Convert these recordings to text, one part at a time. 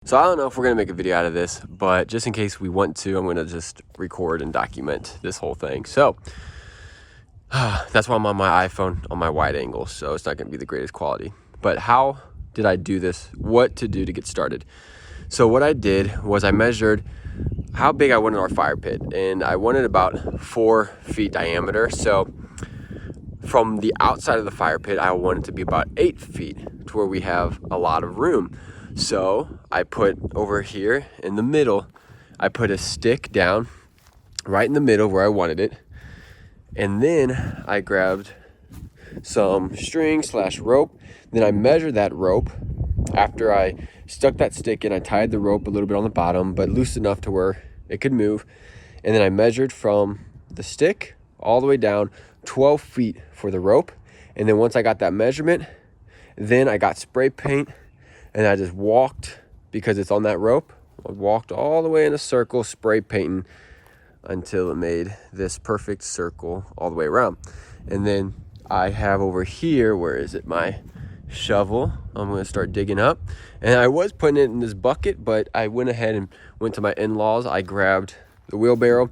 So I don't know if we're going to make a video out of this, but just in case we want to, I'm going to just record and document this whole thing. So that's why I'm on my iPhone on my wide angle, so it's not going to be the greatest quality. But how did I do this? What to do to get started? So what I did was I measured how big I wanted our fire pit, and I wanted about 4 feet diameter. So from the outside of the fire pit, I want it to be about 8 feet to where we have a lot of room. So I put over here in the middle, I put a stick down right in the middle where I wanted it. And then I grabbed some string / rope. Then I measured that rope. After I stuck that stick in, I tied the rope a little bit on the bottom, but loose enough to where it could move. And then I measured from the stick all the way down 12 feet for the rope. And then once I got that measurement, then I got spray paint and I just walked, because it's on that rope, I walked all the way in a circle, spray painting until it made this perfect circle all the way around. And then I have over here, where is it, my shovel. I'm going to start digging up. And I was putting it in this bucket, but I went ahead and went to my in-laws. I grabbed the wheelbarrow,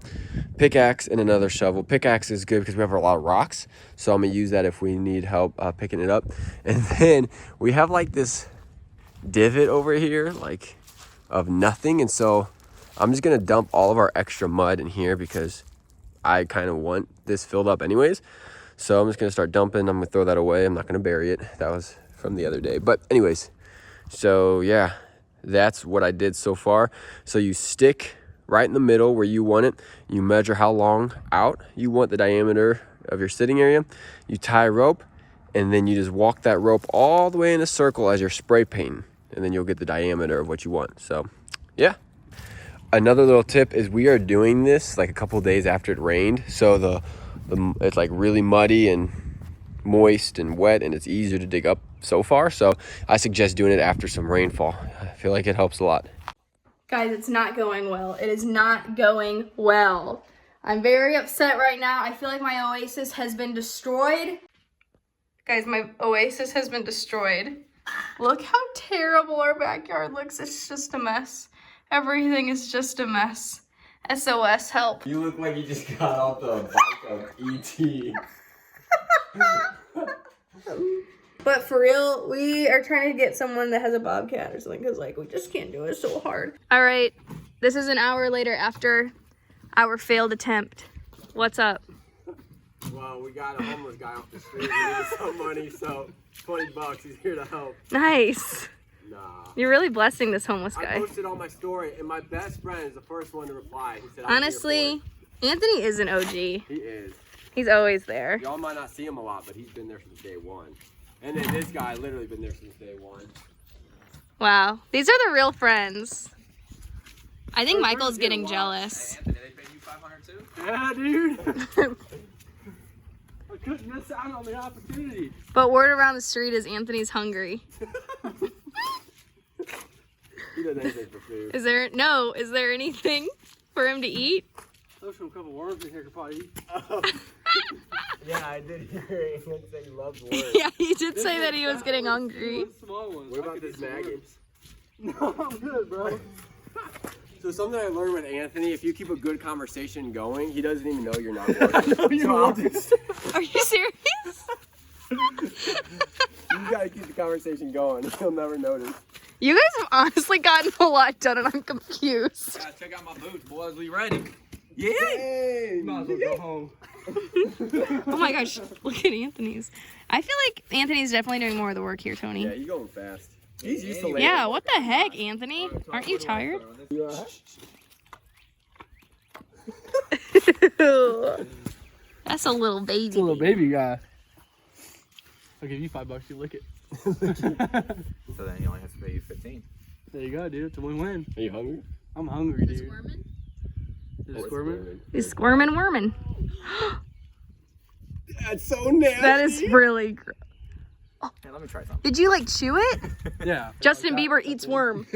pickaxe, and another shovel. Pickaxe is good because we have a lot of rocks, so I'm going to use that if we need help picking it up. And then we have like this divot over here, like of nothing, and so I'm just gonna dump all of our extra mud in here because I kind of want this filled up anyways. So I'm just gonna start dumping. I'm gonna throw that away. I'm not gonna bury it. That was from the other day. But anyways, so yeah, that's what I did so far. So you stick right in the middle where you want it. You measure how long out you want the diameter of your sitting area. You tie a rope, and then you just walk that rope all the way in a circle as you're spray painting, and then you'll get the diameter of what you want. So yeah. Another little tip is we are doing this like a couple days after it rained. So it's like really muddy and moist and wet, and it's easier to dig up so far. So I suggest doing it after some rainfall. I feel like it helps a lot. Guys, it's not going well. It is not going well. I'm very upset right now. I feel like my oasis has been destroyed. Guys, my oasis has been destroyed. Look how terrible our backyard looks. It's just a mess. Everything is just a mess. SOS, help. You look like you just got off the bike of E.T. But for real, we are trying to get someone that has a bobcat or something, because like we just can't do it. It's so hard. All right, this is an hour later after our failed attempt. What's up? Well, we got a homeless guy off the street. We needed some money, so $20. He's here to help. Nice. Nah. You're really blessing this homeless guy. I posted on my story, and my best friend is the first one to reply. He said, honestly, Anthony is an OG. He is. He's always there. Y'all might not see him a lot, but he's been there since day one. And then this guy literally been there since day one. Wow. These are the real friends. I think Michael's getting jealous. Hey, Anthony, they paid you $500 too? Yeah, dude. I couldn't miss out on the opportunity. But word around the street is Anthony's hungry. He does anything for food. Is there anything for him to eat? There's a couple worms in here could probably eat. Yeah, I did hear him say he loves worms. Yeah, he did say that he was getting hungry. Small ones. What about this maggot? No, I'm good, bro. So something I learned with Anthony, if you keep a good conversation going, he doesn't even know you're not working. I know you're working. Are you serious? You gotta keep the conversation going. He'll never notice. You guys have honestly gotten a lot done, and I'm confused. Yeah, check out my boots, boys. We ready? Yeah. You might as well go home. Oh my gosh, look at Anthony's. I feel like Anthony's definitely doing more of the work here, Tony. Yeah, you're going fast. He's used to Yeah, what the heck, Anthony? Aren't you tired? You That's a little baby. It's a little baby guy. I'll give you $5, you lick it. So then he only has to pay you 15. There you go, dude. It's a win-win. Are you hungry? I'm hungry, dude. Is it squirming? He's squirming, worming. That's so nasty. That is really gross. Hey, let me try something. Did you like chew it? Yeah. Justin Bieber eats worm.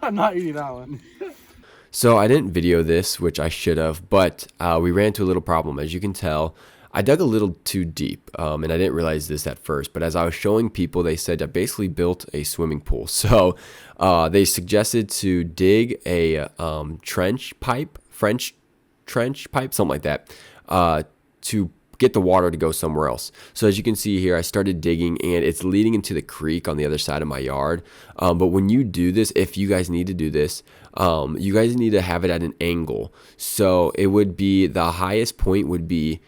I'm not eating that one. So I didn't video this, which I should have, but we ran into a little problem. As you can tell, I dug a little too deep, and I didn't realize this at first, but as I was showing people, they said I basically built a swimming pool. So they suggested to dig a French trench pipe, something like that, to get the water to go somewhere else. So as you can see here, I started digging and it's leading into the creek on the other side of my yard. But when you do this, if you guys need to do this, you guys need to have it at an angle. So it would be, the highest point would be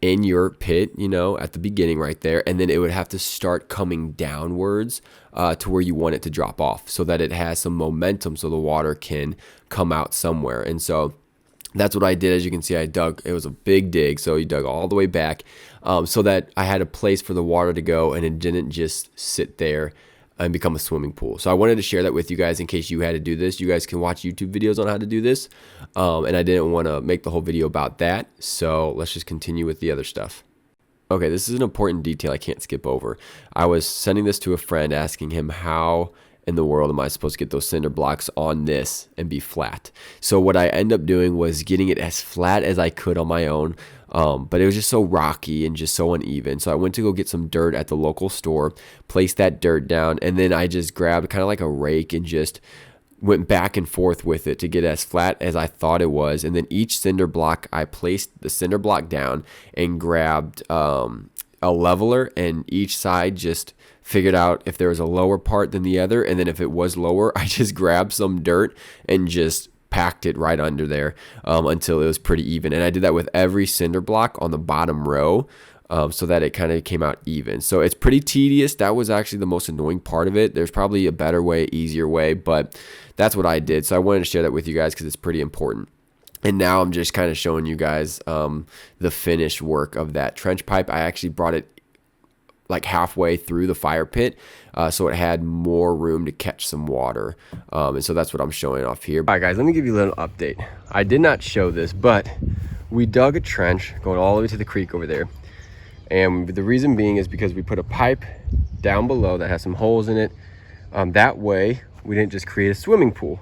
in your pit, you know, at the beginning right there, and then it would have to start coming downwards to where you want it to drop off, so that it has some momentum so the water can come out somewhere. And so that's what I did. As you can see, I dug, it was a big dig, so you dug all the way back, so that I had a place for the water to go and it didn't just sit there and become a swimming pool. So I wanted to share that with you guys in case you had to do this. You guys can watch YouTube videos on how to do this, and I didn't want to make the whole video about that, so let's just continue with the other stuff. Okay, this is an important detail I can't skip over. I was sending this to a friend, asking him how in the world am I supposed to get those cinder blocks on this and be flat. So what I ended up doing was getting it as flat as I could on my own, but it was just so rocky and just so uneven. So I went to go get some dirt at the local store, placed that dirt down, and then I just grabbed kind of like a rake and just went back and forth with it to get as flat as I thought it was. And then each cinder block, I placed the cinder block down and grabbed a leveler, and each side just figured out if there was a lower part than the other, and then if it was lower, I just grabbed some dirt and just packed it right under there until it was pretty even. And I did that with every cinder block on the bottom row, so that it kind of came out even. So it's pretty tedious. That was actually the most annoying part of it. There's probably a better way, easier way, but that's what I did. So I wanted to share that with you guys because it's pretty important. And now I'm just kind of showing you guys the finished work of that trench pipe. I actually brought it like halfway through the fire pit, so it had more room to catch some water. And so that's what I'm showing off here. All right, guys, let me give you a little update. I did not show this, but we dug a trench going all the way to the creek over there. And the reason being is because we put a pipe down below that has some holes in it. That way, we didn't just create a swimming pool.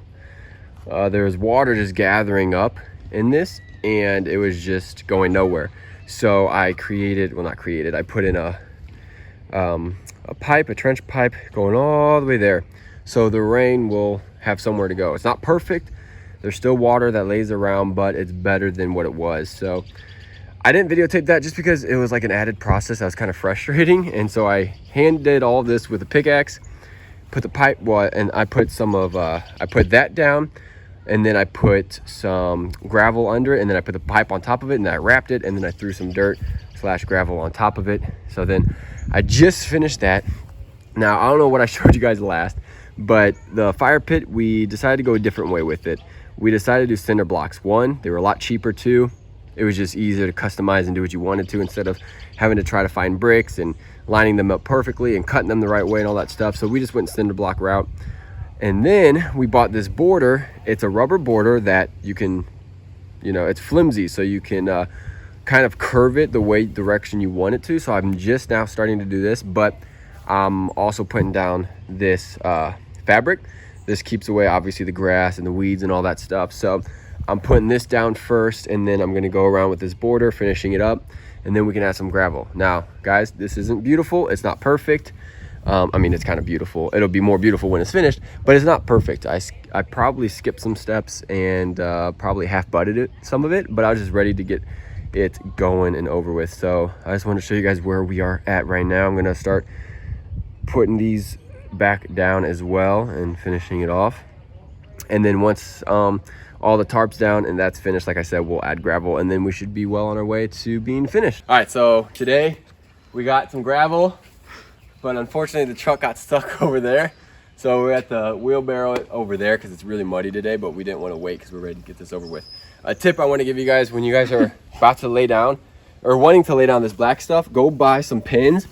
There was water just gathering up in this, and it was just going nowhere. So I created, well, not created, I put in a pipe, a trench pipe going all the way there, so the rain will have somewhere to go. It's not perfect. There's still water that lays around, but it's better than what it was. So I didn't videotape that just because it was like an added process that was kind of frustrating. And so I hand did all this with a pickaxe, put the pipe, and I put some of, I put that down, and then I put some gravel under it, and then I put the pipe on top of it, and I wrapped it, and then I threw some dirt / gravel on top of it. So then I just finished that. Now, I don't know what I showed you guys last, but the fire pit, we decided to go a different way with it. We decided to do cinder blocks. One, they were a lot cheaper. Two, it was just easier to customize and do what you wanted to instead of having to try to find bricks and lining them up perfectly and cutting them the right way and all that stuff. So we just went cinder block route. And then we bought this border. It's a rubber border that you can, you know, it's flimsy, so you can kind of curve it the way direction you want it to. So I'm just now starting to do this, but I'm also putting down this fabric. This keeps away obviously the grass and the weeds and all that stuff. So I'm putting this down first, and then I'm gonna go around with this border, finishing it up, and then we can add some gravel. Now, guys, this isn't beautiful. It's not perfect. I mean, it's kind of beautiful. It'll be more beautiful when it's finished, but it's not perfect. I probably skipped some steps and probably half butted it, some of it, but I was just ready to get it going and over with. So I just want to show you guys where we are at right now. I'm gonna start putting these back down as well and finishing it off. And then once all the tarps down and that's finished, like I said, we'll add gravel, and then we should be well on our way to being finished. All right, so today we got some gravel, but unfortunately the truck got stuck over there. So we're at the wheelbarrow it over there because it's really muddy today, but we didn't want to wait because we're ready to get this over with. A tip I want to give you guys: when you guys are about to lay down or wanting to lay down this black stuff, go buy some pins,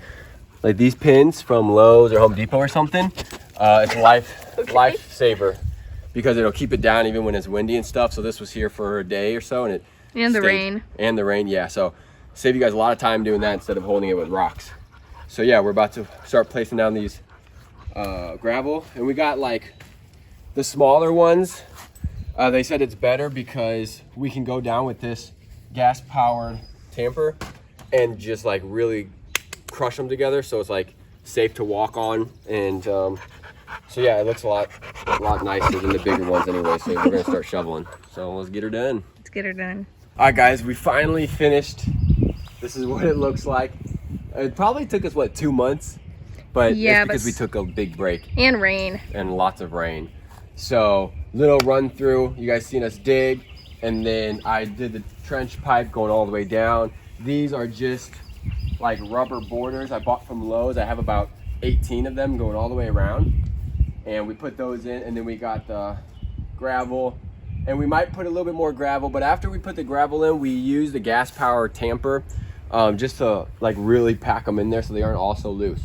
like these pins from Lowe's or Home Depot or something. It's lifesaver because it'll keep it down even when it's windy and stuff. So this was here for a day or so, and it the rain. And the rain, yeah. So save you guys a lot of time doing that instead of holding it with rocks. So yeah, we're about to start placing down these gravel, and we got like the smaller ones. They said it's better because we can go down with this gas-powered tamper and just like really crush them together so it's like safe to walk on. And so yeah, it looks a lot nicer than the bigger ones anyway. So we're gonna start shoveling. So let's get her done. Let's get her done. All right, guys, we finally finished. This is what it looks like. It probably took us, what, 2 months? But yeah, it's because we took a big break. And rain. And lots of rain. So, little run through. You guys seen us dig. And then I did the trench pipe going all the way down. These are just like rubber borders I bought from Lowe's. I have about 18 of them going all the way around. And we put those in, and then we got the gravel. And we might put a little bit more gravel, but after we put the gravel in, we use the gas power tamper just to like really pack them in there so they aren't all so loose.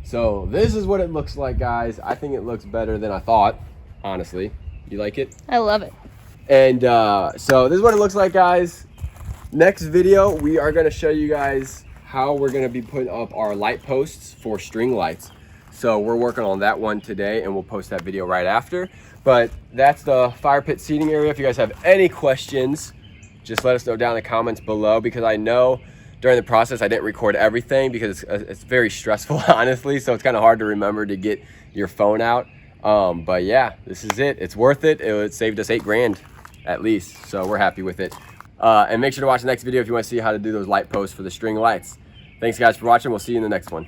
So this is what it looks like, guys. I think it looks better than I thought, honestly. You like it? I love it. And so this is what it looks like, guys. Next video, we are gonna show you guys how we're gonna be putting up our light posts for string lights. So we're working on that one today, and we'll post that video right after. But that's the fire pit seating area. If you guys have any questions, just let us know down in the comments below, because I know during the process I didn't record everything because it's very stressful, honestly. So it's kind of hard to remember to get your phone out. But yeah, this is it. It's worth it. It saved us $8 grand at least. So we're happy with it. And make sure to watch the next video if you want to see how to do those light posts for the string lights. Thanks guys for watching. We'll see you in the next one.